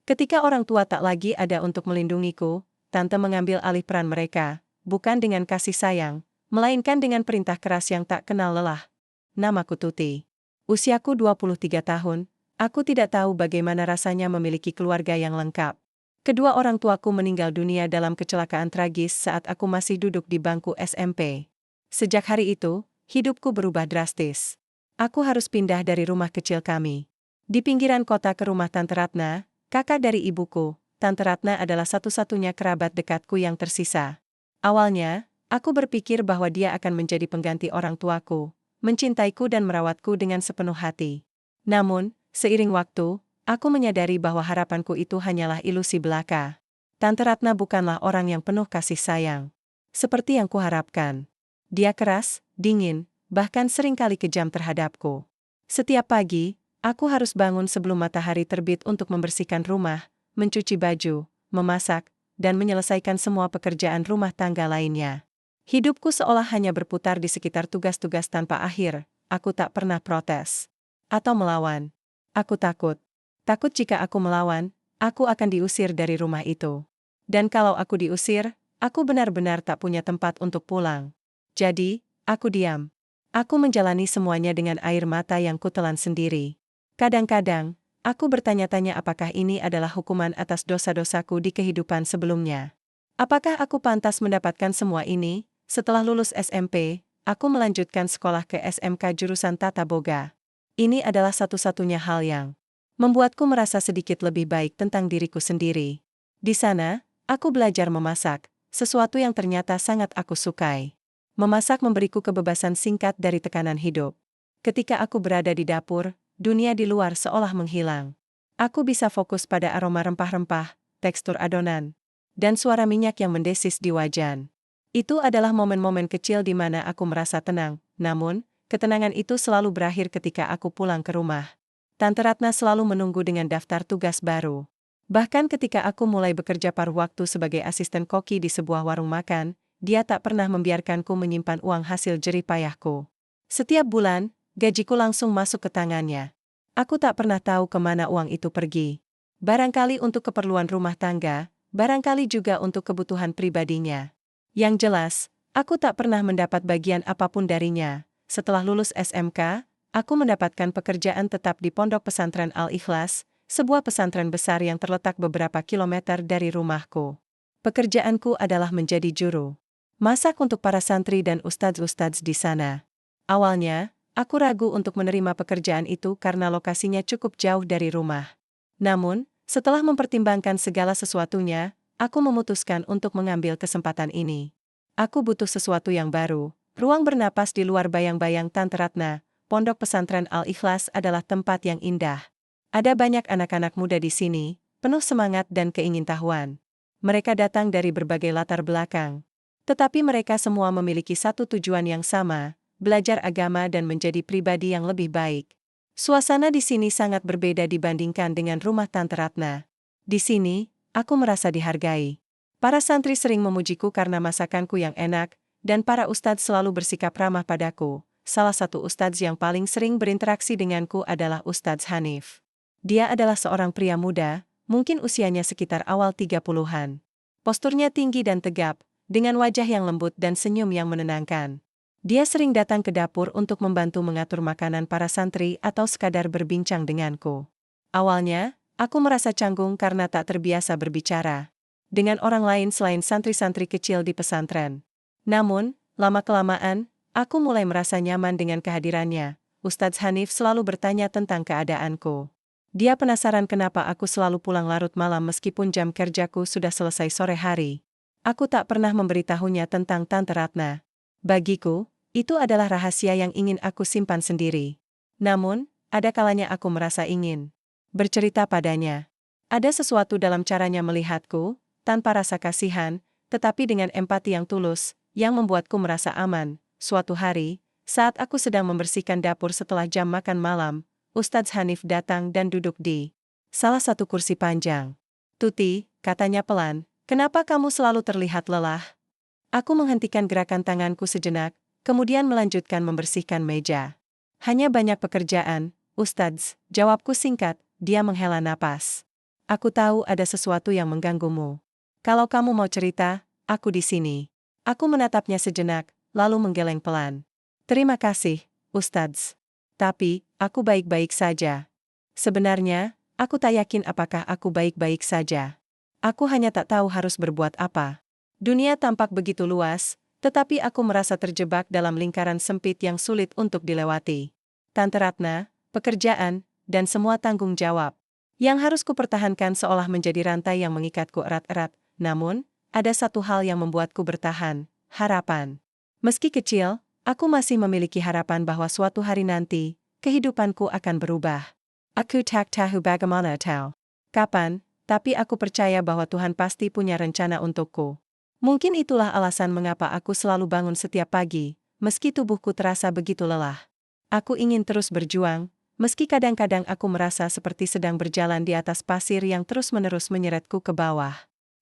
Ketika orang tua tak lagi ada untuk melindungiku, tante mengambil alih peran mereka, bukan dengan kasih sayang, melainkan dengan perintah keras yang tak kenal lelah. Namaku Tuti. Usiaku 23 tahun, aku tidak tahu bagaimana rasanya memiliki keluarga yang lengkap. Kedua orang tuaku meninggal dunia dalam kecelakaan tragis saat aku masih duduk di bangku SMP. Sejak hari itu, hidupku berubah drastis. Aku harus pindah dari rumah kecil kami di pinggiran kota ke rumah Tante Ratna, kakak dari ibuku. Tante Ratna adalah satu-satunya kerabat dekatku yang tersisa. Awalnya, aku berpikir bahwa dia akan menjadi pengganti orang tuaku, mencintaiku dan merawatku dengan sepenuh hati. Namun, seiring waktu, aku menyadari bahwa harapanku itu hanyalah ilusi belaka. Tante Ratna bukanlah orang yang penuh kasih sayang seperti yang kuharapkan. Dia keras, dingin, bahkan seringkali kejam terhadapku. Setiap pagi, aku harus bangun sebelum matahari terbit untuk membersihkan rumah, mencuci baju, memasak, dan menyelesaikan semua pekerjaan rumah tangga lainnya. Hidupku seolah hanya berputar di sekitar tugas-tugas tanpa akhir. Aku tak pernah protes atau melawan. Aku takut. Takut jika aku melawan, aku akan diusir dari rumah itu. Dan kalau aku diusir, aku benar-benar tak punya tempat untuk pulang. Jadi, aku diam. Aku menjalani semuanya dengan air mata yang kutelan sendiri. Kadang-kadang, aku bertanya-tanya apakah ini adalah hukuman atas dosa-dosaku di kehidupan sebelumnya. Apakah aku pantas mendapatkan semua ini? Setelah lulus SMP, aku melanjutkan sekolah ke SMK jurusan Tata Boga. Ini adalah satu-satunya hal yang membuatku merasa sedikit lebih baik tentang diriku sendiri. Di sana, aku belajar memasak, sesuatu yang ternyata sangat aku sukai. Memasak memberiku kebebasan singkat dari tekanan hidup. Ketika aku berada di dapur, dunia di luar seolah menghilang. Aku bisa fokus pada aroma rempah-rempah, tekstur adonan, dan suara minyak yang mendesis di wajan. Itu adalah momen-momen kecil di mana aku merasa tenang, namun, ketenangan itu selalu berakhir ketika aku pulang ke rumah. Tante Ratna selalu menunggu dengan daftar tugas baru. Bahkan ketika aku mulai bekerja paruh waktu sebagai asisten koki di sebuah warung makan, dia tak pernah membiarkanku menyimpan uang hasil jerih payahku. Setiap bulan, gajiku langsung masuk ke tangannya. Aku tak pernah tahu kemana uang itu pergi. Barangkali untuk keperluan rumah tangga, barangkali juga untuk kebutuhan pribadinya. Yang jelas, aku tak pernah mendapat bagian apapun darinya. Setelah lulus SMK, aku mendapatkan pekerjaan tetap di Pondok Pesantren Al-Ikhlas, sebuah pesantren besar yang terletak beberapa kilometer dari rumahku. Pekerjaanku adalah menjadi juru masak untuk para santri dan ustadz-ustadz di sana. Awalnya, aku ragu untuk menerima pekerjaan itu karena lokasinya cukup jauh dari rumah. Namun, setelah mempertimbangkan segala sesuatunya, aku memutuskan untuk mengambil kesempatan ini. Aku butuh sesuatu yang baru, ruang bernapas di luar bayang-bayang Tante Ratna. Pondok Pesantren Al-Ikhlas adalah tempat yang indah. Ada banyak anak-anak muda di sini, penuh semangat dan keingintahuan. Mereka datang dari berbagai latar belakang. Tetapi mereka semua memiliki satu tujuan yang sama, belajar agama dan menjadi pribadi yang lebih baik. Suasana di sini sangat berbeda dibandingkan dengan rumah Tante Ratna. Di sini, aku merasa dihargai. Para santri sering memujiku karena masakanku yang enak, dan para ustadz selalu bersikap ramah padaku. Salah satu ustadz yang paling sering berinteraksi denganku adalah Ustadz Hanif. Dia adalah seorang pria muda, mungkin usianya sekitar awal 30-an. Posturnya tinggi dan tegap, dengan wajah yang lembut dan senyum yang menenangkan. Dia sering datang ke dapur untuk membantu mengatur makanan para santri atau sekadar berbincang denganku. Awalnya, aku merasa canggung karena tak terbiasa berbicara dengan orang lain selain santri-santri kecil di pesantren. Namun, lama-kelamaan, aku mulai merasa nyaman dengan kehadirannya. Ustadz Hanif selalu bertanya tentang keadaanku. Dia penasaran kenapa aku selalu pulang larut malam meskipun jam kerjaku sudah selesai sore hari. Aku tak pernah memberitahunya tentang Tante Ratna. Bagiku, itu adalah rahasia yang ingin aku simpan sendiri. Namun, ada kalanya aku merasa ingin bercerita padanya. Ada sesuatu dalam caranya melihatku, tanpa rasa kasihan, tetapi dengan empati yang tulus, yang membuatku merasa aman. Suatu hari, saat aku sedang membersihkan dapur setelah jam makan malam, Ustadz Hanif datang dan duduk di salah satu kursi panjang. "Tuti," katanya pelan, "kenapa kamu selalu terlihat lelah?" Aku menghentikan gerakan tanganku sejenak, kemudian melanjutkan membersihkan meja. "Hanya banyak pekerjaan, Ustadz," jawabku singkat. Dia menghela napas. Aku tahu ada sesuatu yang mengganggumu. Kalau kamu mau cerita, aku di sini. Aku menatapnya sejenak, lalu menggeleng pelan. Terima kasih, Ustadz. Tapi, aku baik-baik saja. Sebenarnya, aku tak yakin apakah aku baik-baik saja. Aku hanya tak tahu harus berbuat apa. Dunia tampak begitu luas, tetapi aku merasa terjebak dalam lingkaran sempit yang sulit untuk dilewati. Tante Ratna, pekerjaan, dan semua tanggung jawab yang harus kupertahankan seolah menjadi rantai yang mengikatku erat-erat. Namun, ada satu hal yang membuatku bertahan, harapan. Meski kecil, aku masih memiliki harapan bahwa suatu hari nanti, kehidupanku akan berubah. Aku tak tahu bagaimana tahu kapan, tapi aku percaya bahwa Tuhan pasti punya rencana untukku. Mungkin itulah alasan mengapa aku selalu bangun setiap pagi, meski tubuhku terasa begitu lelah. Aku ingin terus berjuang, meski kadang-kadang aku merasa seperti sedang berjalan di atas pasir yang terus-menerus menyeretku ke bawah.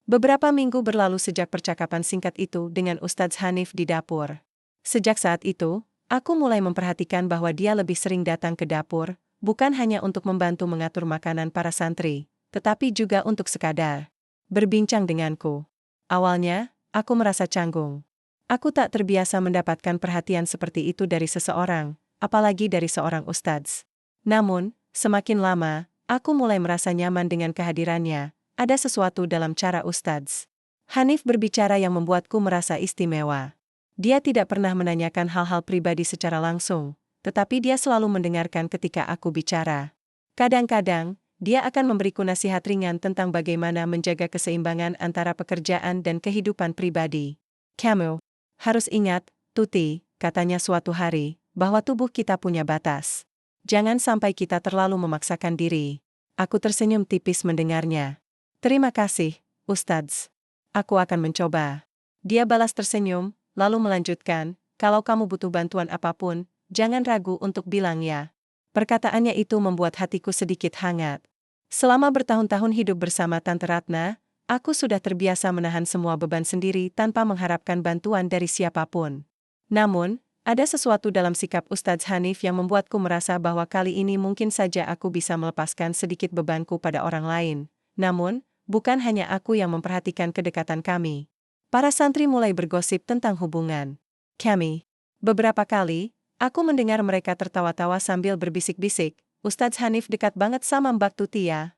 Beberapa minggu berlalu sejak percakapan singkat itu dengan Ustadz Hanif di dapur. Sejak saat itu, aku mulai memperhatikan bahwa dia lebih sering datang ke dapur, bukan hanya untuk membantu mengatur makanan para santri, tetapi juga untuk sekadar berbincang denganku. Awalnya, aku merasa canggung. Aku tak terbiasa mendapatkan perhatian seperti itu dari seseorang, apalagi dari seorang ustadz. Namun, semakin lama, aku mulai merasa nyaman dengan kehadirannya. Ada sesuatu dalam cara ustadz Hanif berbicara yang membuatku merasa istimewa. Dia tidak pernah menanyakan hal-hal pribadi secara langsung, tetapi dia selalu mendengarkan ketika aku bicara. Kadang-kadang, dia akan memberiku nasihat ringan tentang bagaimana menjaga keseimbangan antara pekerjaan dan kehidupan pribadi. Kamu harus ingat, Tuti, katanya suatu hari, bahwa tubuh kita punya batas. Jangan sampai kita terlalu memaksakan diri. Aku tersenyum tipis mendengarnya. Terima kasih, Ustadz. Aku akan mencoba. Dia balas tersenyum, lalu melanjutkan, kalau kamu butuh bantuan apapun, jangan ragu untuk bilang ya. Perkataannya itu membuat hatiku sedikit hangat. Selama bertahun-tahun hidup bersama Tante Ratna, aku sudah terbiasa menahan semua beban sendiri tanpa mengharapkan bantuan dari siapapun. Namun, ada sesuatu dalam sikap Ustadz Hanif yang membuatku merasa bahwa kali ini mungkin saja aku bisa melepaskan sedikit bebanku pada orang lain. Namun, bukan hanya aku yang memperhatikan kedekatan kami. Para santri mulai bergosip tentang hubungan kami. Beberapa kali, aku mendengar mereka tertawa-tawa sambil berbisik-bisik, Ustadz Hanif dekat banget sama Mbak Tuti ya.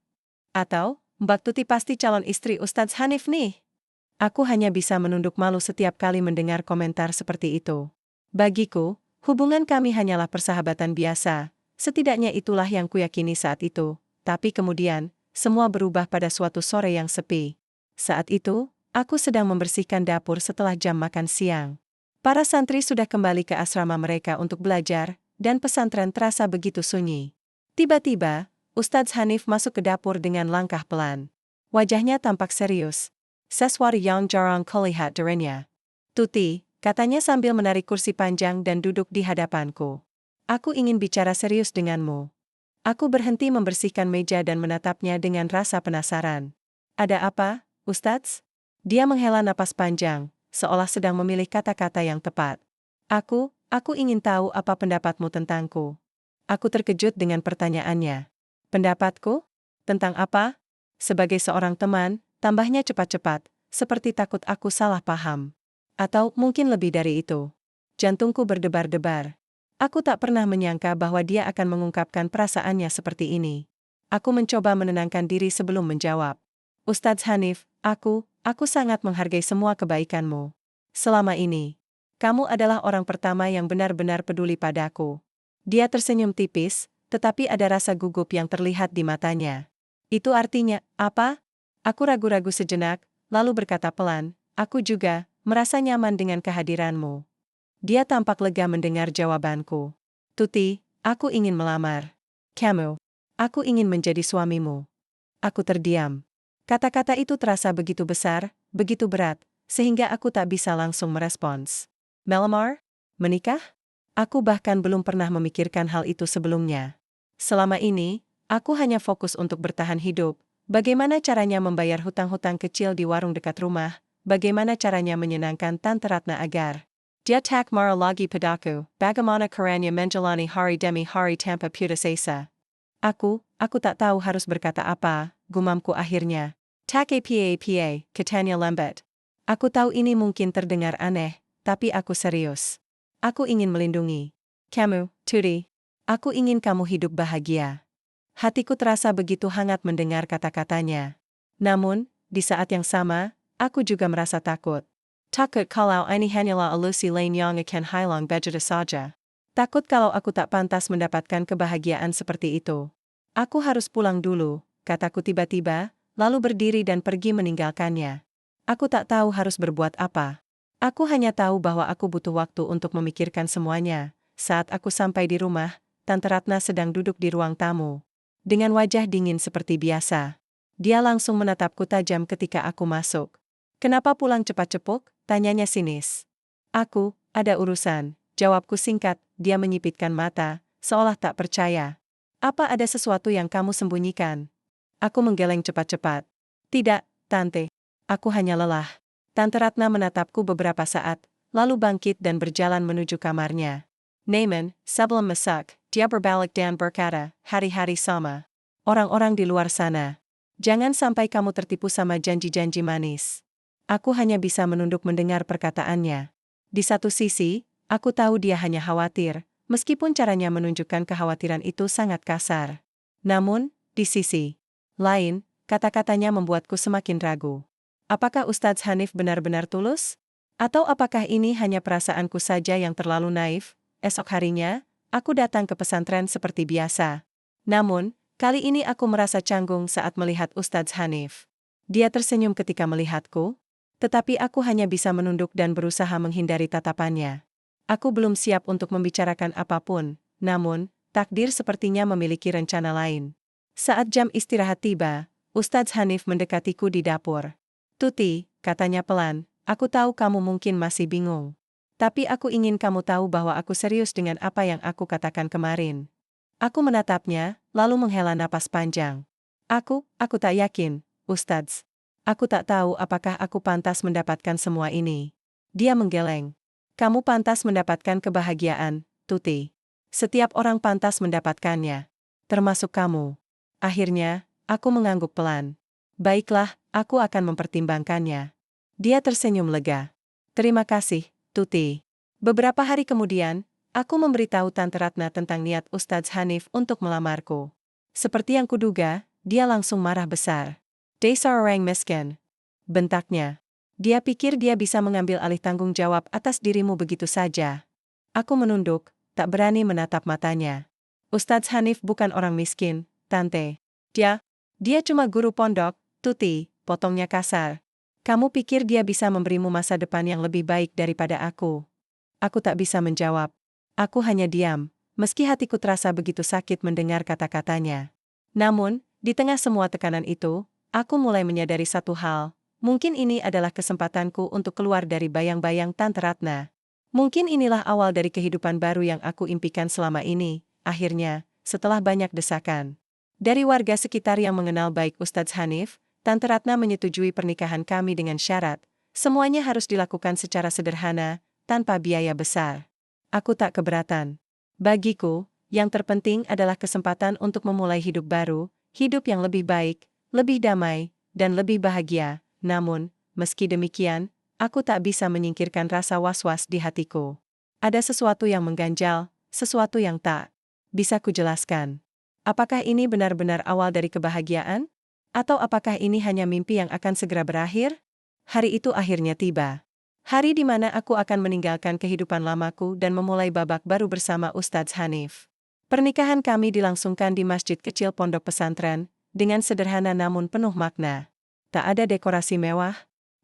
Atau, Mbak Tuti pasti calon istri Ustadz Hanif nih. Aku hanya bisa menunduk malu setiap kali mendengar komentar seperti itu. Bagiku, hubungan kami hanyalah persahabatan biasa, setidaknya itulah yang kuyakini saat itu. Tapi kemudian, semua berubah pada suatu sore yang sepi. Saat itu, aku sedang membersihkan dapur setelah jam makan siang. Para santri sudah kembali ke asrama mereka untuk belajar, dan pesantren terasa begitu sunyi. Tiba-tiba, Ustadz Hanif masuk ke dapur dengan langkah pelan. Wajahnya tampak serius. Sesuatu yang jarang kulihat darinya. Tuti, katanya sambil menarik kursi panjang dan duduk di hadapanku. Aku ingin bicara serius denganmu. Aku berhenti membersihkan meja dan menatapnya dengan rasa penasaran. Ada apa, Ustadz? Dia menghela napas panjang, seolah sedang memilih kata-kata yang tepat. Aku ingin tahu apa pendapatmu tentangku. Aku terkejut dengan pertanyaannya. Pendapatku? Tentang apa? Sebagai seorang teman, tambahnya cepat-cepat, seperti takut aku salah paham. Atau mungkin lebih dari itu. Jantungku berdebar-debar. Aku tak pernah menyangka bahwa dia akan mengungkapkan perasaannya seperti ini. Aku mencoba menenangkan diri sebelum menjawab. Ustadz Hanif, aku sangat menghargai semua kebaikanmu. Selama ini, kamu adalah orang pertama yang benar-benar peduli padaku. Dia tersenyum tipis, tetapi ada rasa gugup yang terlihat di matanya. Itu artinya, apa? Aku ragu-ragu sejenak, lalu berkata pelan, aku juga merasa nyaman dengan kehadiranmu. Dia tampak lega mendengar jawabanku. Tuti, aku ingin melamar kamu. Aku ingin menjadi suamimu. Aku terdiam. Kata-kata itu terasa begitu besar, begitu berat, sehingga aku tak bisa langsung merespons. Melamar? Menikah? Aku bahkan belum pernah memikirkan hal itu sebelumnya. Selama ini, aku hanya fokus untuk bertahan hidup. Bagaimana caranya membayar hutang-hutang kecil di warung dekat rumah, bagaimana caranya menyenangkan Tante Ratna agar dia tak marah lagi padaku, bagaimana caranya menjalani hari demi hari tanpa putus asa. Aku tak tahu harus berkata apa, gumamku akhirnya. Tak apa, katanya lambat. Aku tahu ini mungkin terdengar aneh, tapi aku serius. Aku ingin melindungi kamu, Tuti. Aku ingin kamu hidup bahagia. Hatiku terasa begitu hangat mendengar kata-katanya. Namun, di saat yang sama, aku juga merasa takut. Takut kalau ini hanyalah ilusi lain yang akan hilang begitu saja. Takut kalau aku tak pantas mendapatkan kebahagiaan seperti itu. Aku harus pulang dulu, kataku tiba-tiba, lalu berdiri dan pergi meninggalkannya. Aku tak tahu harus berbuat apa. Aku hanya tahu bahwa aku butuh waktu untuk memikirkan semuanya. Saat aku sampai di rumah, Tante Ratna sedang duduk di ruang tamu. Dengan wajah dingin seperti biasa. Dia langsung menatapku tajam ketika aku masuk. Kenapa pulang cepat-cepuk? Tanyanya sinis. Aku, ada urusan. Jawabku singkat, dia menyipitkan mata, seolah tak percaya. Apa ada sesuatu yang kamu sembunyikan? Aku menggeleng cepat-cepat. Tidak, Tante. Aku hanya lelah. Tante Ratna menatapku beberapa saat, lalu bangkit dan berjalan menuju kamarnya. Naaman, sebelum masak, dia berbalik dan berkata, hari-hari sama. Orang-orang di luar sana. Jangan sampai kamu tertipu sama janji-janji manis. Aku hanya bisa menunduk mendengar perkataannya. Di satu sisi, aku tahu dia hanya khawatir, meskipun caranya menunjukkan kekhawatiran itu sangat kasar. Namun, di sisi lain, kata-katanya membuatku semakin ragu. Apakah Ustadz Hanif benar-benar tulus? Atau apakah ini hanya perasaanku saja yang terlalu naif? Esok harinya, aku datang ke pesantren seperti biasa. Namun, kali ini aku merasa canggung saat melihat Ustadz Hanif. Dia tersenyum ketika melihatku, tetapi aku hanya bisa menunduk dan berusaha menghindari tatapannya. Aku belum siap untuk membicarakan apapun, namun, takdir sepertinya memiliki rencana lain. Saat jam istirahat tiba, Ustadz Hanif mendekatiku di dapur. Tuti, katanya pelan, aku tahu kamu mungkin masih bingung. Tapi aku ingin kamu tahu bahwa aku serius dengan apa yang aku katakan kemarin. Aku menatapnya, lalu menghela napas panjang. Aku tak yakin, Ustadz. Aku tak tahu apakah aku pantas mendapatkan semua ini. Dia menggeleng. Kamu pantas mendapatkan kebahagiaan, Tuti. Setiap orang pantas mendapatkannya. Termasuk kamu. Akhirnya, aku mengangguk pelan. Baiklah, aku akan mempertimbangkannya. Dia tersenyum lega. Terima kasih, Tuti. Beberapa hari kemudian, aku memberitahu Tante Ratna tentang niat Ustadz Hanif untuk melamarku. Seperti yang kuduga, dia langsung marah besar. Dasar orang miskin. Bentaknya. Dia pikir dia bisa mengambil alih tanggung jawab atas dirimu begitu saja. Aku menunduk, tak berani menatap matanya. Ustadz Hanif bukan orang miskin, Tante. Dia cuma guru pondok, Tuti, potongnya kasar. Kamu pikir dia bisa memberimu masa depan yang lebih baik daripada aku? Aku tak bisa menjawab. Aku hanya diam, meski hatiku terasa begitu sakit mendengar kata-katanya. Namun, di tengah semua tekanan itu, aku mulai menyadari satu hal. Mungkin ini adalah kesempatanku untuk keluar dari bayang-bayang Tante Ratna. Mungkin inilah awal dari kehidupan baru yang aku impikan selama ini. Akhirnya, setelah banyak desakan dari warga sekitar yang mengenal baik Ustadz Hanif, Tante Ratna menyetujui pernikahan kami dengan syarat, semuanya harus dilakukan secara sederhana, tanpa biaya besar. Aku tak keberatan. Bagiku, yang terpenting adalah kesempatan untuk memulai hidup baru, hidup yang lebih baik, lebih damai, dan lebih bahagia. Namun, meski demikian, aku tak bisa menyingkirkan rasa was-was di hatiku. Ada sesuatu yang mengganjal, sesuatu yang tak bisa kujelaskan. Apakah ini benar-benar awal dari kebahagiaan? Atau apakah ini hanya mimpi yang akan segera berakhir? Hari itu akhirnya tiba. Hari di mana aku akan meninggalkan kehidupan lamaku dan memulai babak baru bersama Ustadz Hanif. Pernikahan kami dilangsungkan di masjid kecil pondok pesantren, dengan sederhana namun penuh makna. Tak ada dekorasi mewah,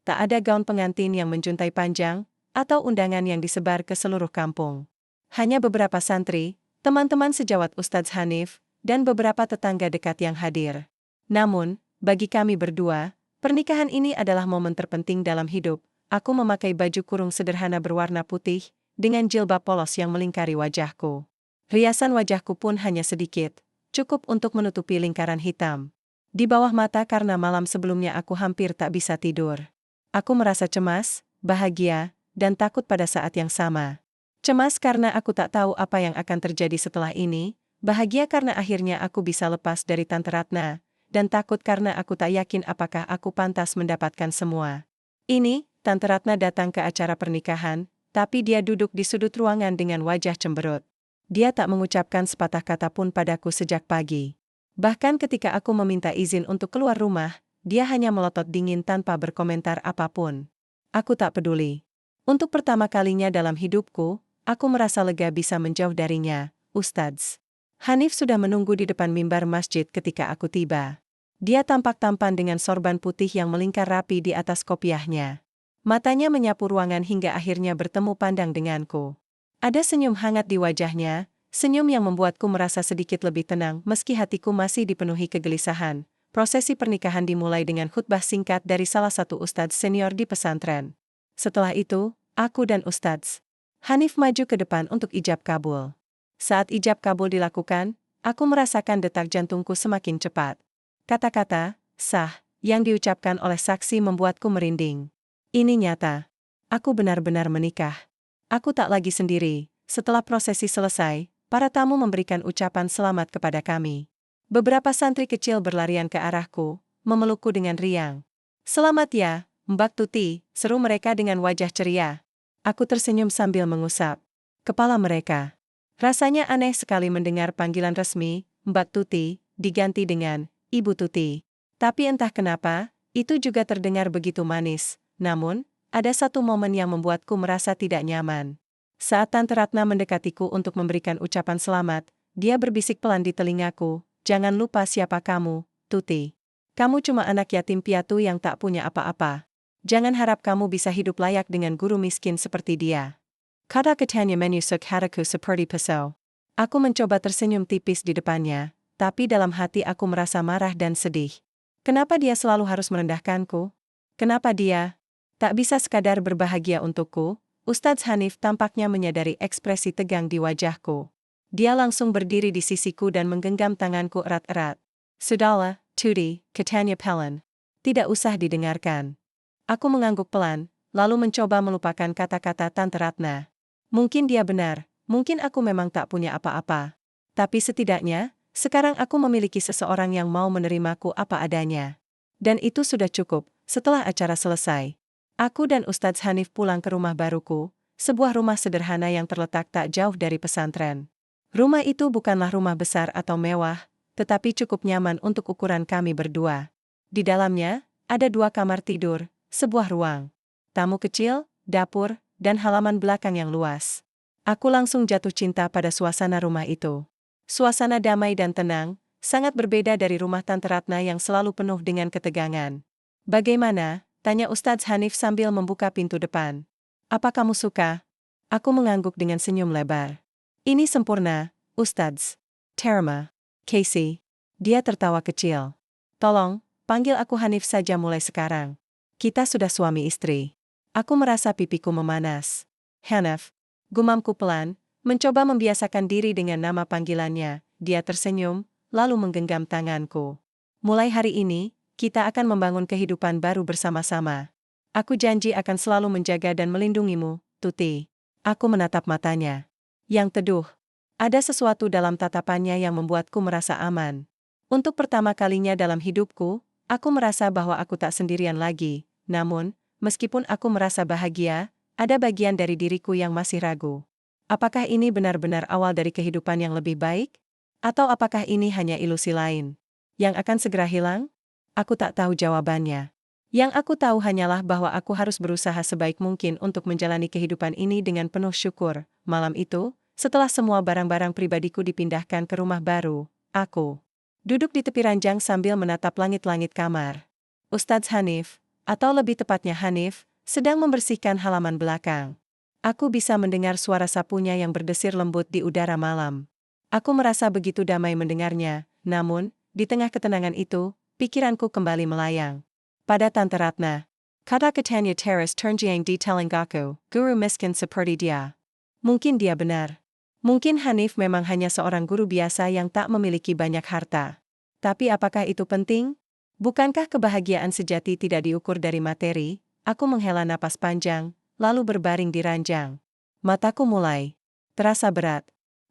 tak ada gaun pengantin yang menjuntai panjang, atau undangan yang disebar ke seluruh kampung. Hanya beberapa santri, teman-teman sejawat Ustadz Hanif, dan beberapa tetangga dekat yang hadir. Namun, bagi kami berdua, pernikahan ini adalah momen terpenting dalam hidup. Aku memakai baju kurung sederhana berwarna putih, dengan jilbab polos yang melingkari wajahku. Riasan wajahku pun hanya sedikit, cukup untuk menutupi lingkaran hitam. Di bawah mata karena malam sebelumnya aku hampir tak bisa tidur. Aku merasa cemas, bahagia, dan takut pada saat yang sama. Cemas karena aku tak tahu apa yang akan terjadi setelah ini, bahagia karena akhirnya aku bisa lepas dari Tante Ratna, dan takut karena aku tak yakin apakah aku pantas mendapatkan semua ini. Tante Ratna datang ke acara pernikahan, tapi dia duduk di sudut ruangan dengan wajah cemberut. Dia tak mengucapkan sepatah kata pun padaku sejak pagi. Bahkan ketika aku meminta izin untuk keluar rumah, dia hanya melotot dingin tanpa berkomentar apapun. Aku tak peduli. Untuk pertama kalinya dalam hidupku, aku merasa lega bisa menjauh darinya, Ustadz. Hanif sudah menunggu di depan mimbar masjid ketika aku tiba. Dia tampak tampan dengan sorban putih yang melingkar rapi di atas kopiahnya. Matanya menyapu ruangan hingga akhirnya bertemu pandang denganku. Ada senyum hangat di wajahnya, senyum yang membuatku merasa sedikit lebih tenang meski hatiku masih dipenuhi kegelisahan. Prosesi pernikahan dimulai dengan khutbah singkat dari salah satu ustadz senior di pesantren. Setelah itu, aku dan Ustadz Hanif maju ke depan untuk ijab kabul. Saat ijab kabul dilakukan, aku merasakan detak jantungku semakin cepat. Kata-kata, sah, yang diucapkan oleh saksi membuatku merinding. Ini nyata. Aku benar-benar menikah. Aku tak lagi sendiri. Setelah prosesi selesai, para tamu memberikan ucapan selamat kepada kami. Beberapa santri kecil berlarian ke arahku, memelukku dengan riang. Selamat ya, Mbak Tuti, seru mereka dengan wajah ceria. Aku tersenyum sambil mengusap kepala mereka. Rasanya aneh sekali mendengar panggilan resmi, Mbak Tuti, diganti dengan Ibu Tuti. Tapi entah kenapa, itu juga terdengar begitu manis. Namun, ada satu momen yang membuatku merasa tidak nyaman. Saat Tante Ratna mendekatiku untuk memberikan ucapan selamat, dia berbisik pelan di telingaku, "Jangan lupa siapa kamu, Tuti. Kamu cuma anak yatim piatu yang tak punya apa-apa. Jangan harap kamu bisa hidup layak dengan guru miskin seperti dia." Kata katanya menusuk hatiku seperti pisau. Aku mencoba tersenyum tipis di depannya, tapi dalam hati aku merasa marah dan sedih. Kenapa dia selalu harus merendahkanku? Kenapa dia tak bisa sekadar berbahagia untukku? Ustadz Hanif tampaknya menyadari ekspresi tegang di wajahku. Dia langsung berdiri di sisiku dan menggenggam tanganku erat-erat. "Sudahlah, Tuti," katanya pelan. "Tidak usah didengarkan." Aku mengangguk pelan, lalu mencoba melupakan kata-kata Tante Ratna. Mungkin dia benar, mungkin aku memang tak punya apa-apa. Tapi setidaknya, sekarang aku memiliki seseorang yang mau menerimaku apa adanya. Dan itu sudah cukup. Setelah acara selesai, aku dan Ustadz Hanif pulang ke rumah baruku, sebuah rumah sederhana yang terletak tak jauh dari pesantren. Rumah itu bukanlah rumah besar atau mewah, tetapi cukup nyaman untuk ukuran kami berdua. Di dalamnya, ada 2 kamar tidur, sebuah ruang tamu kecil, dapur, dan halaman belakang yang luas. Aku langsung jatuh cinta pada suasana rumah itu. Suasana damai dan tenang, sangat berbeda dari rumah Tante Ratna yang selalu penuh dengan ketegangan. "Bagaimana?" tanya Ustadz Hanif sambil membuka pintu depan. "Apa kamu suka?" Aku mengangguk dengan senyum lebar. "Ini sempurna, Ustadz." "Terma Casey." Dia tertawa kecil. "Tolong, panggil aku Hanif saja mulai sekarang. Kita sudah suami istri." Aku merasa pipiku memanas. "Hanif," gumamku pelan, mencoba membiasakan diri dengan nama panggilannya. Dia tersenyum, lalu menggenggam tanganku. "Mulai hari ini, kita akan membangun kehidupan baru bersama-sama. Aku janji akan selalu menjaga dan melindungimu, Tuti." Aku menatap matanya. Yang teduh. Ada sesuatu dalam tatapannya yang membuatku merasa aman. Untuk pertama kalinya dalam hidupku, aku merasa bahwa aku tak sendirian lagi. Namun, meskipun aku merasa bahagia, ada bagian dari diriku yang masih ragu. Apakah ini benar-benar awal dari kehidupan yang lebih baik? Atau apakah ini hanya ilusi lain yang akan segera hilang? Aku tak tahu jawabannya. Yang aku tahu hanyalah bahwa aku harus berusaha sebaik mungkin untuk menjalani kehidupan ini dengan penuh syukur. Malam itu, setelah semua barang-barang pribadiku dipindahkan ke rumah baru, aku duduk di tepi ranjang sambil menatap langit-langit kamar. Ustadz Hanif, atau lebih tepatnya Hanif, sedang membersihkan halaman belakang. Aku bisa mendengar suara sapunya yang berdesir lembut di udara malam. Aku merasa begitu damai mendengarnya, namun, di tengah ketenangan itu, pikiranku kembali melayang pada Tante Ratna. Kata katanya Teras Turnjiang di Telenggaku, guru miskin seperti dia. Mungkin dia benar. Mungkin Hanif memang hanya seorang guru biasa yang tak memiliki banyak harta. Tapi apakah itu penting? Bukankah kebahagiaan sejati tidak diukur dari materi? Aku menghela napas panjang, lalu berbaring di ranjang. Mataku mulai terasa berat.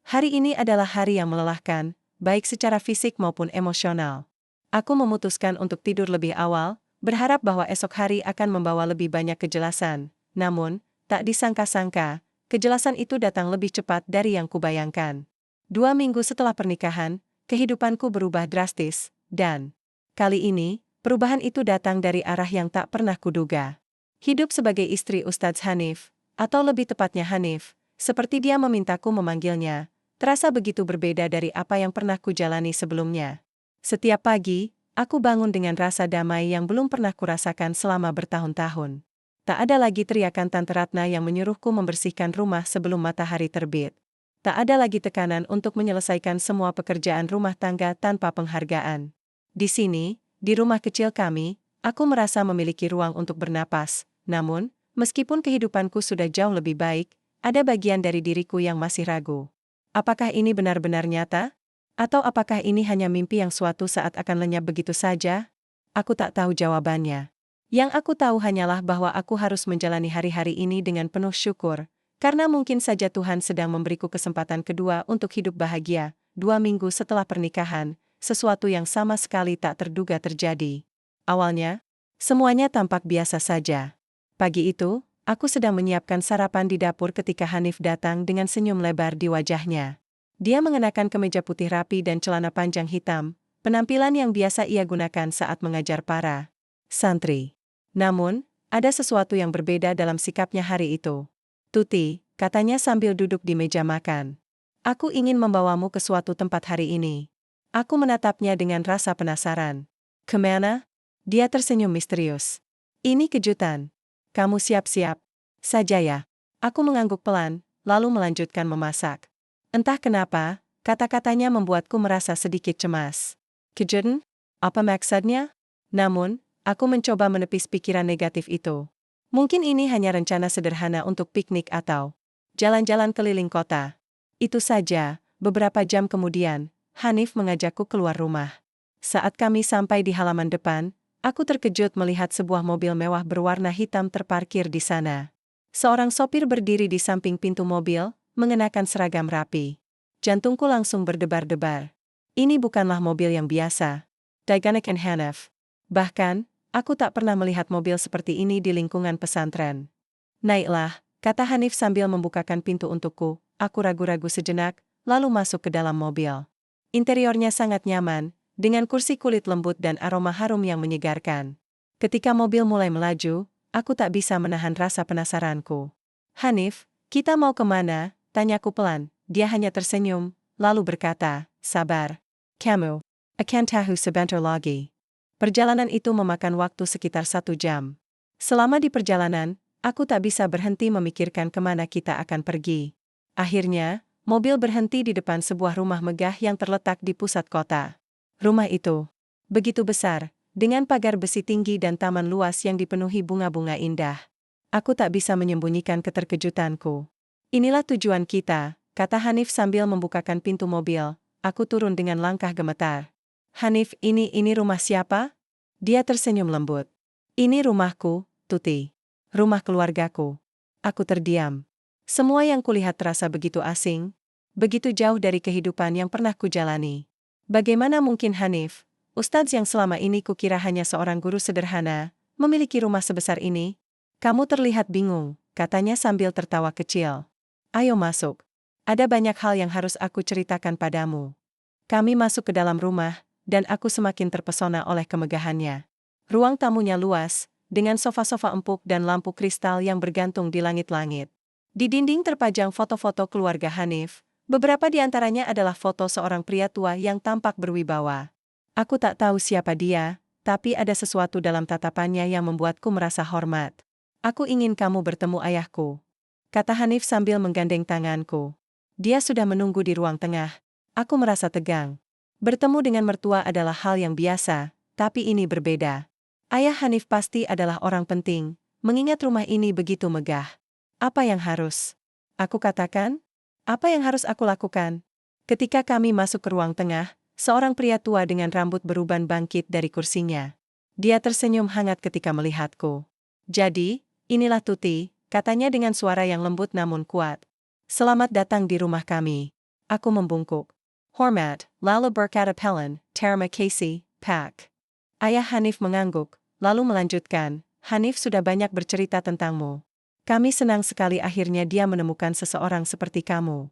Hari ini adalah hari yang melelahkan, baik secara fisik maupun emosional. Aku memutuskan untuk tidur lebih awal, berharap bahwa esok hari akan membawa lebih banyak kejelasan. Namun, tak disangka-sangka, kejelasan itu datang lebih cepat dari yang kubayangkan. 2 minggu setelah pernikahan, kehidupanku berubah drastis, dan kali ini, perubahan itu datang dari arah yang tak pernah kuduga. Hidup sebagai istri Ustadz Hanif, atau lebih tepatnya Hanif, seperti dia memintaku memanggilnya, terasa begitu berbeda dari apa yang pernah kujalani sebelumnya. Setiap pagi, aku bangun dengan rasa damai yang belum pernah kurasakan selama bertahun-tahun. Tak ada lagi teriakan Tante Ratna yang menyuruhku membersihkan rumah sebelum matahari terbit. Tak ada lagi tekanan untuk menyelesaikan semua pekerjaan rumah tangga tanpa penghargaan. Di sini, di rumah kecil kami, aku merasa memiliki ruang untuk bernapas. Namun, meskipun kehidupanku sudah jauh lebih baik, ada bagian dari diriku yang masih ragu. Apakah ini benar-benar nyata? Atau apakah ini hanya mimpi yang suatu saat akan lenyap begitu saja? Aku tak tahu jawabannya. Yang aku tahu hanyalah bahwa aku harus menjalani hari-hari ini dengan penuh syukur, karena mungkin saja Tuhan sedang memberiku kesempatan kedua untuk hidup bahagia. 2 minggu setelah pernikahan, sesuatu yang sama sekali tak terduga terjadi. Awalnya, semuanya tampak biasa saja. Pagi itu, aku sedang menyiapkan sarapan di dapur ketika Hanif datang dengan senyum lebar di wajahnya. Dia mengenakan kemeja putih rapi dan celana panjang hitam, penampilan yang biasa ia gunakan saat mengajar para santri. Namun, ada sesuatu yang berbeda dalam sikapnya hari itu. "Tuti," katanya sambil duduk di meja makan. "Aku ingin membawamu ke suatu tempat hari ini." Aku menatapnya dengan rasa penasaran. "Kemana?" Dia tersenyum misterius. "Ini kejutan. Kamu siap-siap saja ya." Aku mengangguk pelan, lalu melanjutkan memasak. Entah kenapa, kata-katanya membuatku merasa sedikit cemas. Kejutan? Apa maksudnya? Namun, aku mencoba menepis pikiran negatif itu. Mungkin ini hanya rencana sederhana untuk piknik atau jalan-jalan keliling kota. Itu saja, beberapa jam kemudian, Hanif mengajakku keluar rumah. Saat kami sampai di halaman depan, aku terkejut melihat sebuah mobil mewah berwarna hitam terparkir di sana. Seorang sopir berdiri di samping pintu mobil, mengenakan seragam rapi. Jantungku langsung berdebar-debar. Ini bukanlah mobil yang biasa. Daiganek and Hanif. Bahkan, aku tak pernah melihat mobil seperti ini di lingkungan pesantren. "Naiklah," kata Hanif sambil membukakan pintu untukku. Aku ragu-ragu sejenak, lalu masuk ke dalam mobil. Interiornya sangat nyaman, dengan kursi kulit lembut dan aroma harum yang menyegarkan. Ketika mobil mulai melaju, aku tak bisa menahan rasa penasaranku. "Hanif, kita mau kemana?" tanyaku pelan. Dia hanya tersenyum, lalu berkata, "Sabar. Kamu akan tahu sebentar lagi." Perjalanan itu memakan waktu sekitar 1 jam. Selama di perjalanan, aku tak bisa berhenti memikirkan kemana kita akan pergi. Akhirnya, mobil berhenti di depan sebuah rumah megah yang terletak di pusat kota. Rumah itu begitu besar, dengan pagar besi tinggi dan taman luas yang dipenuhi bunga-bunga indah. Aku tak bisa menyembunyikan keterkejutanku. "Inilah tujuan kita," kata Hanif sambil membukakan pintu mobil. Aku turun dengan langkah gemetar. "Hanif, ini rumah siapa?" Dia tersenyum lembut. "Ini rumahku, Tuti. Rumah keluargaku." Aku terdiam. Semua yang kulihat terasa begitu asing, begitu jauh dari kehidupan yang pernah kujalani. Bagaimana mungkin Hanif, ustadz yang selama ini kukira hanya seorang guru sederhana, memiliki rumah sebesar ini? "Kamu terlihat bingung," katanya sambil tertawa kecil. "Ayo masuk. Ada banyak hal yang harus aku ceritakan padamu." Kami masuk ke dalam rumah, dan aku semakin terpesona oleh kemegahannya. Ruang tamunya luas, dengan sofa-sofa empuk dan lampu kristal yang bergantung di langit-langit. Di dinding terpajang foto-foto keluarga Hanif, beberapa di antaranya adalah foto seorang pria tua yang tampak berwibawa. Aku tak tahu siapa dia, tapi ada sesuatu dalam tatapannya yang membuatku merasa hormat. "Aku ingin kamu bertemu ayahku," kata Hanif sambil menggandeng tanganku. Dia sudah menunggu di ruang tengah. Aku merasa tegang. Bertemu dengan mertua adalah hal yang biasa, tapi ini berbeda. Ayah Hanif pasti adalah orang penting, mengingat rumah ini begitu megah. Apa yang harus aku katakan? Apa yang harus aku lakukan? Ketika kami masuk ke ruang tengah, seorang pria tua dengan rambut beruban bangkit dari kursinya. Dia tersenyum hangat ketika melihatku. "Jadi, inilah Tuti," katanya dengan suara yang lembut namun kuat. "Selamat datang di rumah kami." Aku membungkuk. "Hormat, lalu berkata pelan, terima kasih, Pak. Ayah Hanif mengangguk, lalu melanjutkan, Hanif sudah banyak bercerita tentangmu. Kami senang sekali akhirnya dia menemukan seseorang seperti kamu.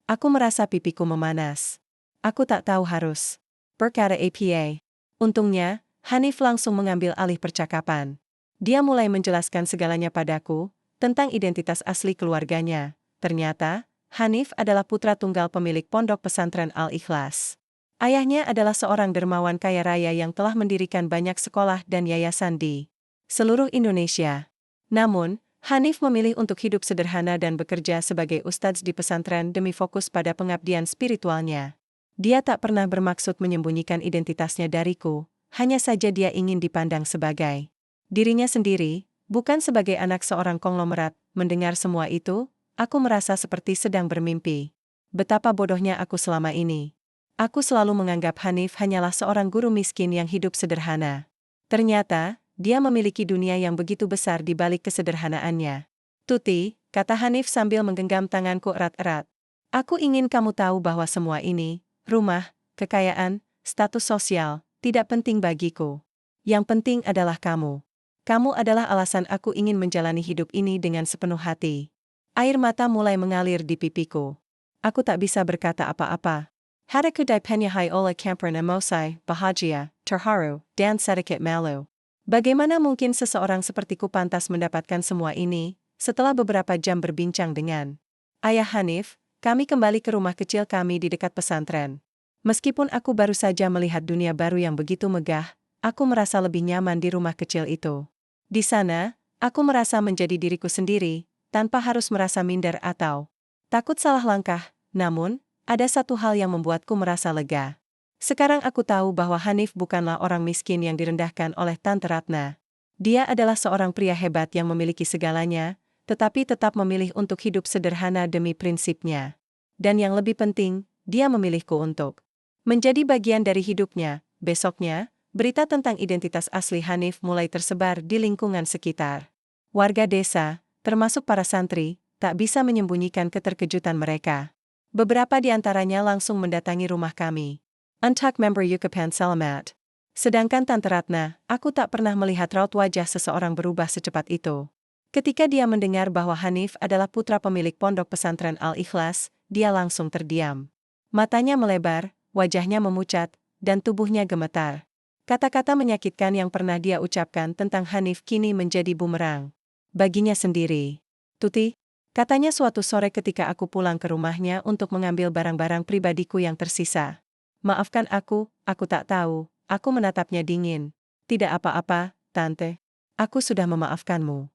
Aku merasa pipiku memanas. Aku tak tahu harus, berkata APA. Untungnya, Hanif langsung mengambil alih percakapan. Dia mulai menjelaskan segalanya padaku, tentang identitas asli keluarganya. Ternyata, Hanif adalah putra tunggal pemilik pondok pesantren Al-Ikhlas. Ayahnya adalah seorang dermawan kaya raya yang telah mendirikan banyak sekolah dan yayasan di seluruh Indonesia. Namun, Hanif memilih untuk hidup sederhana dan bekerja sebagai ustadz di pesantren demi fokus pada pengabdian spiritualnya. Dia tak pernah bermaksud menyembunyikan identitasnya dariku, hanya saja dia ingin dipandang sebagai dirinya sendiri, bukan sebagai anak seorang konglomerat. Mendengar semua itu, aku merasa seperti sedang bermimpi. Betapa bodohnya aku selama ini. Aku selalu menganggap Hanif hanyalah seorang guru miskin yang hidup sederhana. Ternyata, dia memiliki dunia yang begitu besar di balik kesederhanaannya. Tuti, kata Hanif sambil menggenggam tanganku erat-erat. Aku ingin kamu tahu bahwa semua ini, rumah, kekayaan, status sosial, tidak penting bagiku. Yang penting adalah kamu. Kamu adalah alasan aku ingin menjalani hidup ini dengan sepenuh hati. Air mata mulai mengalir di pipiku. Aku tak bisa berkata apa-apa. Hatiku dipenuhi oleh campuran emosi, bahagia, terharu, dan sedikit malu. Bagaimana mungkin seseorang sepertiku pantas mendapatkan semua ini? Setelah beberapa jam berbincang dengan Ayah Hanif, kami kembali ke rumah kecil kami di dekat pesantren. Meskipun aku baru saja melihat dunia baru yang begitu megah, aku merasa lebih nyaman di rumah kecil itu. Di sana, aku merasa menjadi diriku sendiri, tanpa harus merasa minder atau takut salah langkah. Namun, ada satu hal yang membuatku merasa lega. Sekarang aku tahu bahwa Hanif bukanlah orang miskin yang direndahkan oleh Tante Ratna. Dia adalah seorang pria hebat yang memiliki segalanya, tetapi tetap memilih untuk hidup sederhana demi prinsipnya. Dan yang lebih penting, dia memilihku untuk menjadi bagian dari hidupnya. Besoknya, berita tentang identitas asli Hanif mulai tersebar di lingkungan sekitar. Warga desa, termasuk para santri, tak bisa menyembunyikan keterkejutan mereka. Beberapa di antaranya langsung mendatangi rumah kami. Untuk member Yukapan Selamat. Sedangkan Tante Ratna, aku tak pernah melihat raut wajah seseorang berubah secepat itu. Ketika dia mendengar bahwa Hanif adalah putra pemilik pondok pesantren Al-Ikhlas, dia langsung terdiam. Matanya melebar, wajahnya memucat, dan tubuhnya gemetar. Kata-kata menyakitkan yang pernah dia ucapkan tentang Hanif kini menjadi bumerang baginya sendiri. Tuti, katanya suatu sore ketika aku pulang ke rumahnya untuk mengambil barang-barang pribadiku yang tersisa. Maafkan aku tak tahu, aku menatapnya dingin. Tidak apa-apa, Tante. Aku sudah memaafkanmu.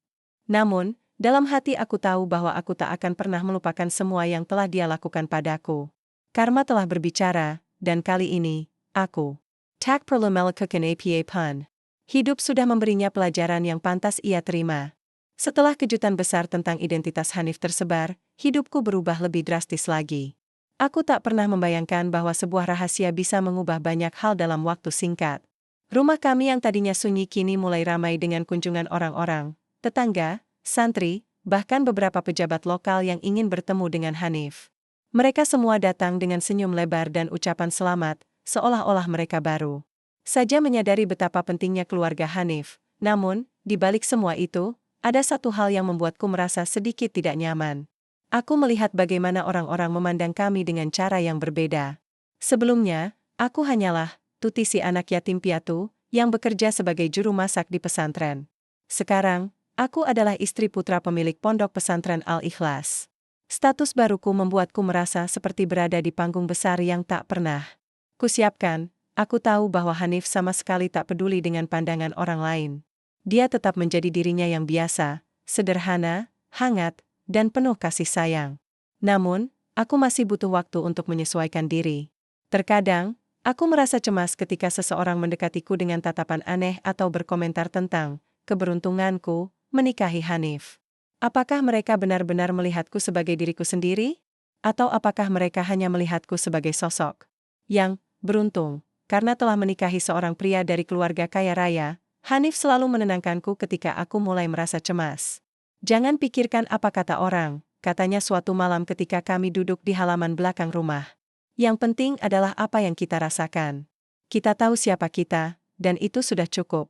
Namun, dalam hati aku tahu bahwa aku tak akan pernah melupakan semua yang telah dia lakukan padaku. Karma telah berbicara, dan kali ini, aku tak perlu melakukan apa pun. Hidup sudah memberinya pelajaran yang pantas ia terima. Setelah kejutan besar tentang identitas Hanif tersebar, hidupku berubah lebih drastis lagi. Aku tak pernah membayangkan bahwa sebuah rahasia bisa mengubah banyak hal dalam waktu singkat. Rumah kami yang tadinya sunyi kini mulai ramai dengan kunjungan orang-orang, tetangga, santri, bahkan beberapa pejabat lokal yang ingin bertemu dengan Hanif. Mereka semua datang dengan senyum lebar dan ucapan selamat, seolah-olah mereka baru saja menyadari betapa pentingnya keluarga Hanif. Namun, di balik semua itu, ada satu hal yang membuatku merasa sedikit tidak nyaman. Aku melihat bagaimana orang-orang memandang kami dengan cara yang berbeda. Sebelumnya, aku hanyalah Tuti si anak yatim piatu, yang bekerja sebagai juru masak di pesantren. Sekarang, aku adalah istri putra pemilik pondok pesantren Al-Ikhlas. Status baruku membuatku merasa seperti berada di panggung besar yang tak pernah kusiapkan. Aku tahu bahwa Hanif sama sekali tak peduli dengan pandangan orang lain. Dia tetap menjadi dirinya yang biasa, sederhana, hangat, dan penuh kasih sayang. Namun, aku masih butuh waktu untuk menyesuaikan diri. Terkadang, aku merasa cemas ketika seseorang mendekatiku dengan tatapan aneh atau berkomentar tentang keberuntunganku menikahi Hanif. Apakah mereka benar-benar melihatku sebagai diriku sendiri? Atau apakah mereka hanya melihatku sebagai sosok yang beruntung karena telah menikahi seorang pria dari keluarga kaya raya? Hanif selalu menenangkanku ketika aku mulai merasa cemas. Jangan pikirkan apa kata orang, katanya suatu malam ketika kami duduk di halaman belakang rumah. Yang penting adalah apa yang kita rasakan. Kita tahu siapa kita, dan itu sudah cukup.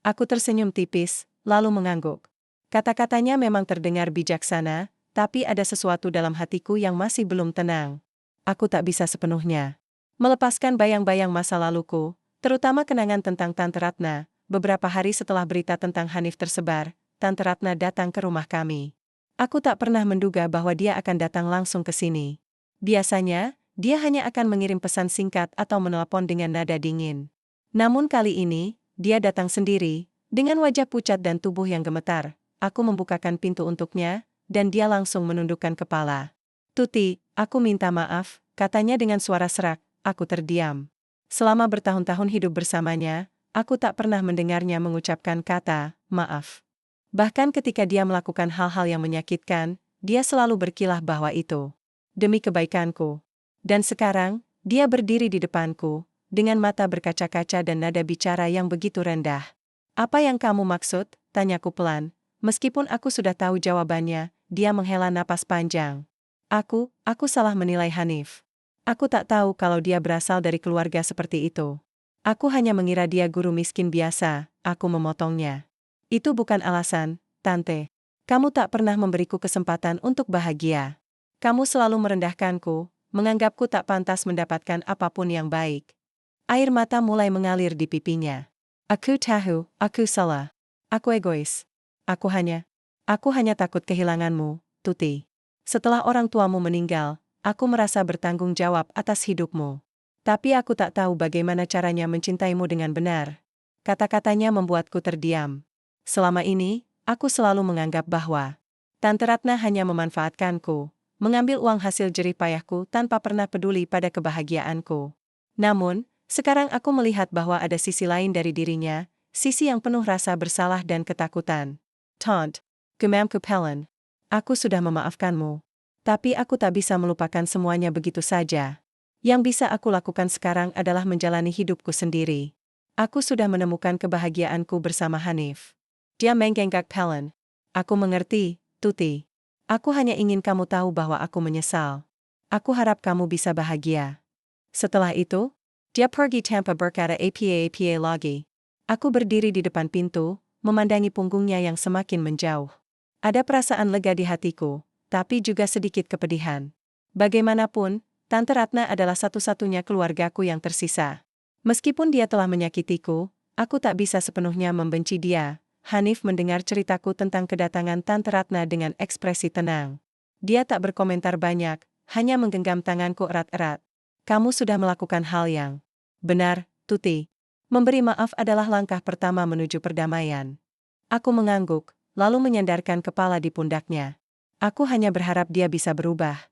Aku tersenyum tipis, lalu mengangguk. Kata-katanya memang terdengar bijaksana, tapi ada sesuatu dalam hatiku yang masih belum tenang. Aku tak bisa sepenuhnya melepaskan bayang-bayang masa laluku, terutama kenangan tentang Tante Ratna. Beberapa hari setelah berita tentang Hanif tersebar, Tante Ratna datang ke rumah kami. Aku tak pernah menduga bahwa dia akan datang langsung ke sini. Biasanya, dia hanya akan mengirim pesan singkat atau menelepon dengan nada dingin. Namun kali ini, dia datang sendiri, dengan wajah pucat dan tubuh yang gemetar. Aku membukakan pintu untuknya, dan dia langsung menundukkan kepala. "Tuti, aku minta maaf," katanya dengan suara serak. Aku terdiam. Selama bertahun-tahun hidup bersamanya, aku tak pernah mendengarnya mengucapkan kata maaf. Bahkan ketika dia melakukan hal-hal yang menyakitkan, dia selalu berkilah bahwa itu demi kebaikanku. Dan sekarang, dia berdiri di depanku, dengan mata berkaca-kaca dan nada bicara yang begitu rendah. "Apa yang kamu maksud?" tanyaku pelan. Meskipun aku sudah tahu jawabannya, dia menghela napas panjang. Aku salah menilai Hanif. Aku tak tahu kalau dia berasal dari keluarga seperti itu. Aku hanya mengira dia guru miskin biasa, aku memotongnya. "Itu bukan alasan, Tante. Kamu tak pernah memberiku kesempatan untuk bahagia. Kamu selalu merendahkanku, menganggapku tak pantas mendapatkan apapun yang baik." Air mata mulai mengalir di pipinya. "Aku tahu, aku salah. Aku egois. Aku hanya takut kehilanganmu, Tuti. Setelah orang tuamu meninggal, aku merasa bertanggung jawab atas hidupmu. Tapi aku tak tahu bagaimana caranya mencintaimu dengan benar." Kata-katanya membuatku terdiam. Selama ini, aku selalu menganggap bahwa Tante Ratna hanya memanfaatkanku, mengambil uang hasil jerih payahku tanpa pernah peduli pada kebahagiaanku. Namun, sekarang aku melihat bahwa ada sisi lain dari dirinya, sisi yang penuh rasa bersalah dan ketakutan. "Tante, gumamku Pelen. Aku sudah memaafkanmu. Tapi aku tak bisa melupakan semuanya begitu saja. Yang bisa aku lakukan sekarang adalah menjalani hidupku sendiri. Aku sudah menemukan kebahagiaanku bersama Hanif." Dia menggenggak Pelen. "Aku mengerti, Tuti. Aku hanya ingin kamu tahu bahwa aku menyesal. Aku harap kamu bisa bahagia." Setelah itu, dia pergi tanpa berkata apa-apa lagi. Aku berdiri di depan pintu, memandangi punggungnya yang semakin menjauh. Ada perasaan lega di hatiku, tapi juga sedikit kepedihan. Bagaimanapun, Tante Ratna adalah satu-satunya keluargaku yang tersisa. Meskipun dia telah menyakitiku, aku tak bisa sepenuhnya membenci dia. Hanif mendengar ceritaku tentang kedatangan Tante Ratna dengan ekspresi tenang. Dia tak berkomentar banyak, hanya menggenggam tanganku erat-erat. "Kamu sudah melakukan hal yang benar, Tuti. Memberi maaf adalah langkah pertama menuju perdamaian." Aku mengangguk, lalu menyandarkan kepala di pundaknya. Aku hanya berharap dia bisa berubah.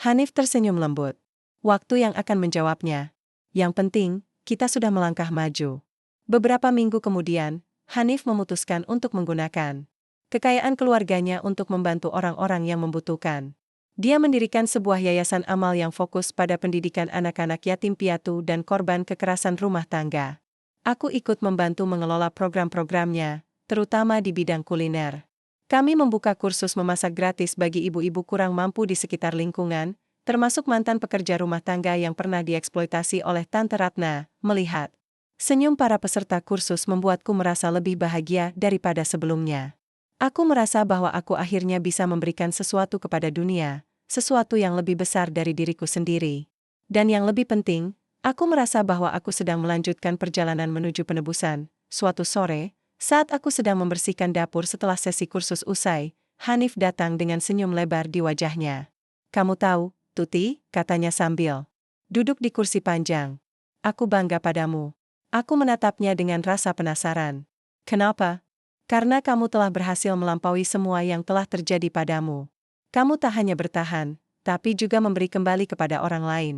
Hanif tersenyum lembut. "Waktu yang akan menjawabnya. Yang penting, kita sudah melangkah maju." Beberapa minggu kemudian, Hanif memutuskan untuk menggunakan kekayaan keluarganya untuk membantu orang-orang yang membutuhkan. Dia mendirikan sebuah yayasan amal yang fokus pada pendidikan anak-anak yatim piatu dan korban kekerasan rumah tangga. Aku ikut membantu mengelola program-programnya, terutama di bidang kuliner. Kami membuka kursus memasak gratis bagi ibu-ibu kurang mampu di sekitar lingkungan, termasuk mantan pekerja rumah tangga yang pernah dieksploitasi oleh Tante Ratna. Melihat senyum para peserta kursus membuatku merasa lebih bahagia daripada sebelumnya. Aku merasa bahwa aku akhirnya bisa memberikan sesuatu kepada dunia, sesuatu yang lebih besar dari diriku sendiri. Dan yang lebih penting, aku merasa bahwa aku sedang melanjutkan perjalanan menuju penebusan. Suatu sore, saat aku sedang membersihkan dapur setelah sesi kursus usai, Hanif datang dengan senyum lebar di wajahnya. "Kamu tahu, Tuti," katanya sambil duduk di kursi panjang. "Aku bangga padamu." Aku menatapnya dengan rasa penasaran. "Kenapa?" "Karena kamu telah berhasil melampaui semua yang telah terjadi padamu. Kamu tak hanya bertahan, tapi juga memberi kembali kepada orang lain.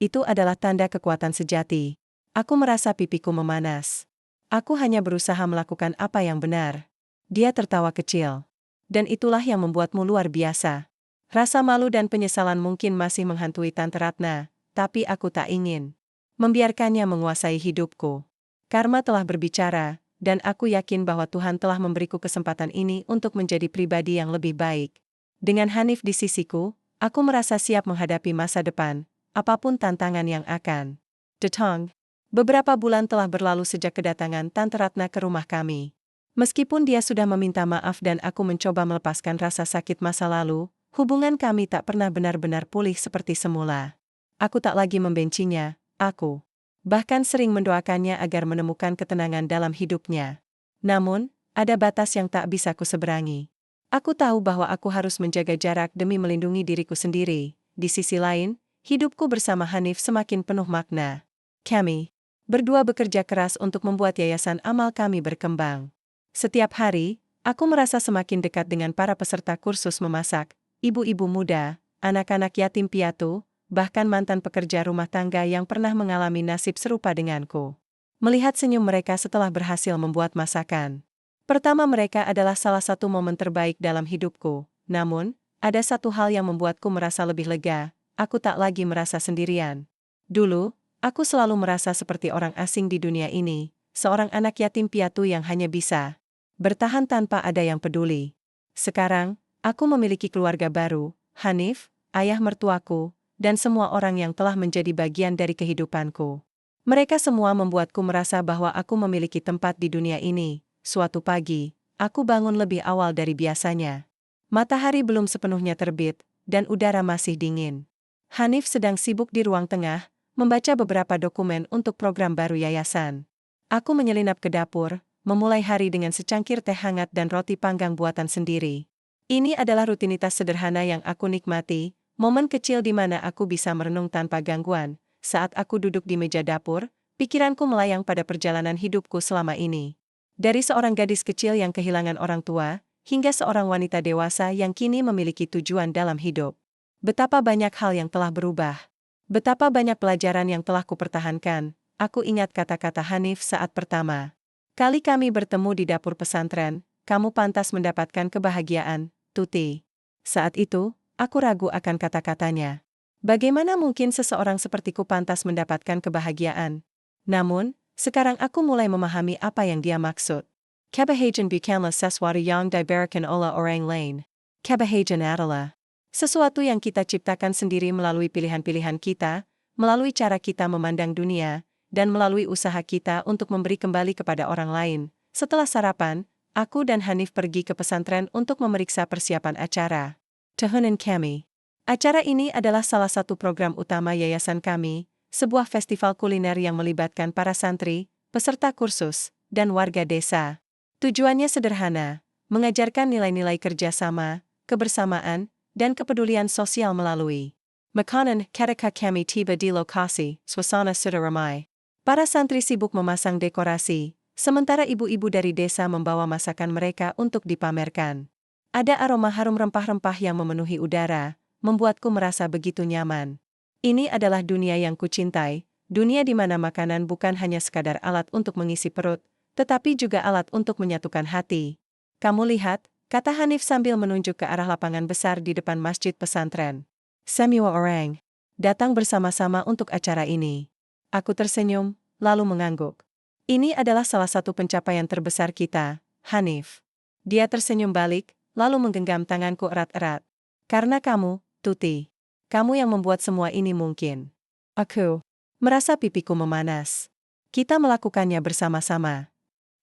Itu adalah tanda kekuatan sejati." Aku merasa pipiku memanas. Aku hanya berusaha melakukan apa yang benar. Dia tertawa kecil. "Dan itulah yang membuatmu luar biasa." Rasa malu dan penyesalan mungkin masih menghantui Tante Ratna, tapi aku tak ingin membiarkannya menguasai hidupku. Karma telah berbicara, dan aku yakin bahwa Tuhan telah memberiku kesempatan ini untuk menjadi pribadi yang lebih baik. Dengan Hanif di sisiku, aku merasa siap menghadapi masa depan, apapun tantangan yang akan datang. Beberapa bulan telah berlalu sejak kedatangan Tante Ratna ke rumah kami. Meskipun dia sudah meminta maaf dan aku mencoba melepaskan rasa sakit masa lalu, hubungan kami tak pernah benar-benar pulih seperti semula. Aku tak lagi membencinya, aku bahkan sering mendoakannya agar menemukan ketenangan dalam hidupnya. Namun, ada batas yang tak bisa kuseberangi. Aku tahu bahwa aku harus menjaga jarak demi melindungi diriku sendiri. Di sisi lain, hidupku bersama Hanif semakin penuh makna. Kami berdua bekerja keras untuk membuat yayasan amal kami berkembang. Setiap hari, aku merasa semakin dekat dengan para peserta kursus memasak, ibu-ibu muda, anak-anak yatim piatu, bahkan mantan pekerja rumah tangga yang pernah mengalami nasib serupa denganku. Melihat senyum mereka setelah berhasil membuat masakan pertama mereka adalah salah satu momen terbaik dalam hidupku. Namun, ada satu hal yang membuatku merasa lebih lega, aku tak lagi merasa sendirian. Dulu, aku selalu merasa seperti orang asing di dunia ini, seorang anak yatim piatu yang hanya bisa bertahan tanpa ada yang peduli. Sekarang, aku memiliki keluarga baru, Hanif, ayah mertuaku, dan semua orang yang telah menjadi bagian dari kehidupanku. Mereka semua membuatku merasa bahwa aku memiliki tempat di dunia ini. Suatu pagi, aku bangun lebih awal dari biasanya. Matahari belum sepenuhnya terbit, dan udara masih dingin. Hanif sedang sibuk di ruang tengah, membaca beberapa dokumen untuk program baru yayasan. Aku menyelinap ke dapur, memulai hari dengan secangkir teh hangat dan roti panggang buatan sendiri. Ini adalah rutinitas sederhana yang aku nikmati, momen kecil di mana aku bisa merenung tanpa gangguan. Saat aku duduk di meja dapur, pikiranku melayang pada perjalanan hidupku selama ini. Dari seorang gadis kecil yang kehilangan orang tua, hingga seorang wanita dewasa yang kini memiliki tujuan dalam hidup. Betapa banyak hal yang telah berubah. Betapa banyak pelajaran yang telah kupertahankan. Aku ingat kata-kata Hanif saat pertama kali kami bertemu di dapur pesantren, kamu pantas mendapatkan kebahagiaan, Tuti. Saat itu, aku ragu akan kata-katanya. Bagaimana mungkin seseorang sepertiku pantas mendapatkan kebahagiaan? Namun, sekarang aku mulai memahami apa yang dia maksud. Kebahagiaan bukanlah sesuatu yang diberikan oleh orang lain. Kebahagiaan adalah sesuatu yang kita ciptakan sendiri melalui pilihan-pilihan kita, melalui cara kita memandang dunia, dan melalui usaha kita untuk memberi kembali kepada orang lain. Setelah sarapan, aku dan Hanif pergi ke pesantren untuk memeriksa persiapan acara Tahunan kami. Acara ini adalah salah satu program utama yayasan kami, sebuah festival kuliner yang melibatkan para santri, peserta kursus, dan warga desa. Tujuannya sederhana, mengajarkan nilai-nilai kerjasama, kebersamaan, dan kepedulian sosial melalui makanan. Ketika kami tiba di lokasi, suasana sudah ramai. Para santri sibuk memasang dekorasi, sementara ibu-ibu dari desa membawa masakan mereka untuk dipamerkan. Ada aroma harum rempah-rempah yang memenuhi udara, membuatku merasa begitu nyaman. Ini adalah dunia yang kucintai, dunia di mana makanan bukan hanya sekadar alat untuk mengisi perut, tetapi juga alat untuk menyatukan hati. Kamu lihat, kata Hanif sambil menunjuk ke arah lapangan besar di depan masjid pesantren. Semua orang datang bersama-sama untuk acara ini. Aku tersenyum, lalu mengangguk. Ini adalah salah satu pencapaian terbesar kita, Hanif. Dia tersenyum balik, lalu menggenggam tanganku erat-erat. Karena kamu, Tuti. Kamu yang membuat semua ini mungkin. Aku merasa pipiku memanas. Kita melakukannya bersama-sama.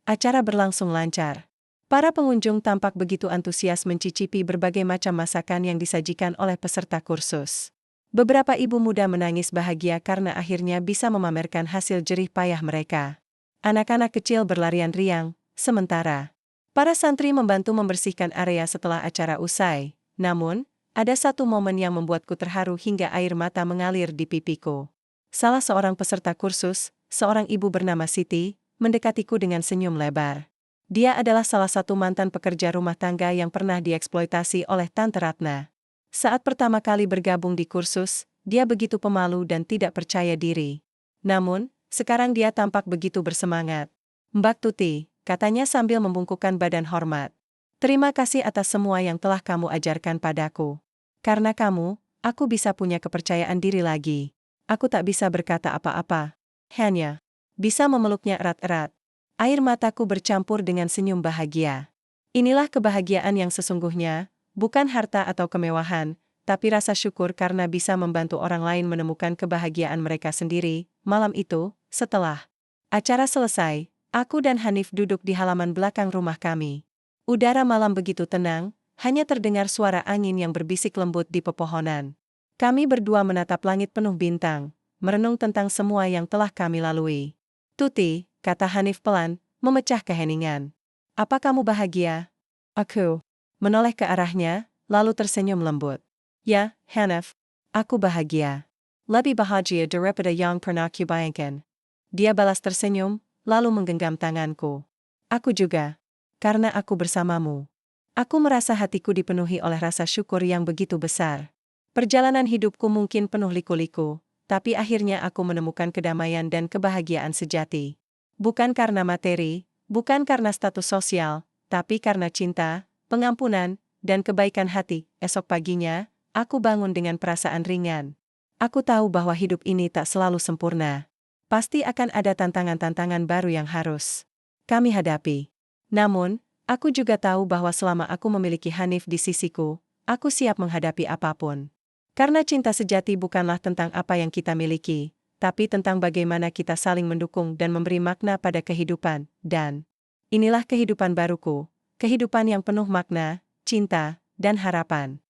Acara berlangsung lancar. Para pengunjung tampak begitu antusias mencicipi berbagai macam masakan yang disajikan oleh peserta kursus. Beberapa ibu muda menangis bahagia karena akhirnya bisa memamerkan hasil jerih payah mereka. Anak-anak kecil berlarian riang, sementara para santri membantu membersihkan area setelah acara usai. Namun, ada satu momen yang membuatku terharu hingga air mata mengalir di pipiku. Salah seorang peserta kursus, seorang ibu bernama Siti, mendekatiku dengan senyum lebar. Dia adalah salah satu mantan pekerja rumah tangga yang pernah dieksploitasi oleh Tante Ratna. Saat pertama kali bergabung di kursus, dia begitu pemalu dan tidak percaya diri. Namun, sekarang dia tampak begitu bersemangat. Mbak Tuti, katanya sambil membungkukkan badan hormat. Terima kasih atas semua yang telah kamu ajarkan padaku. Karena kamu, aku bisa punya kepercayaan diri lagi. Aku tak bisa berkata apa-apa. Hanya bisa memeluknya erat-erat. Air mataku bercampur dengan senyum bahagia. Inilah kebahagiaan yang sesungguhnya, bukan harta atau kemewahan, tapi rasa syukur karena bisa membantu orang lain menemukan kebahagiaan mereka sendiri. Malam itu, setelah acara selesai, aku dan Hanif duduk di halaman belakang rumah kami. Udara malam begitu tenang, hanya terdengar suara angin yang berbisik lembut di pepohonan. Kami berdua menatap langit penuh bintang, merenung tentang semua yang telah kami lalui. Tuti, kata Hanif pelan, memecah keheningan. Apa kamu bahagia? Aku menoleh ke arahnya, lalu tersenyum lembut. Ya, Hanif, aku bahagia. Lebih bahagia daripada yang pernah kubayangkan. Dia balas tersenyum, lalu menggenggam tanganku. Aku juga. Karena aku bersamamu. Aku merasa hatiku dipenuhi oleh rasa syukur yang begitu besar. Perjalanan hidupku mungkin penuh liku-liku, tapi akhirnya aku menemukan kedamaian dan kebahagiaan sejati. Bukan karena materi, bukan karena status sosial, tapi karena cinta, pengampunan, dan kebaikan hati. Esok paginya, aku bangun dengan perasaan ringan. Aku tahu bahwa hidup ini tak selalu sempurna. Pasti akan ada tantangan-tantangan baru yang harus kami hadapi. Namun, aku juga tahu bahwa selama aku memiliki Hanif di sisiku, aku siap menghadapi apapun. Karena cinta sejati bukanlah tentang apa yang kita miliki, tapi tentang bagaimana kita saling mendukung dan memberi makna pada kehidupan. Dan inilah kehidupan baruku, kehidupan yang penuh makna, cinta, dan harapan.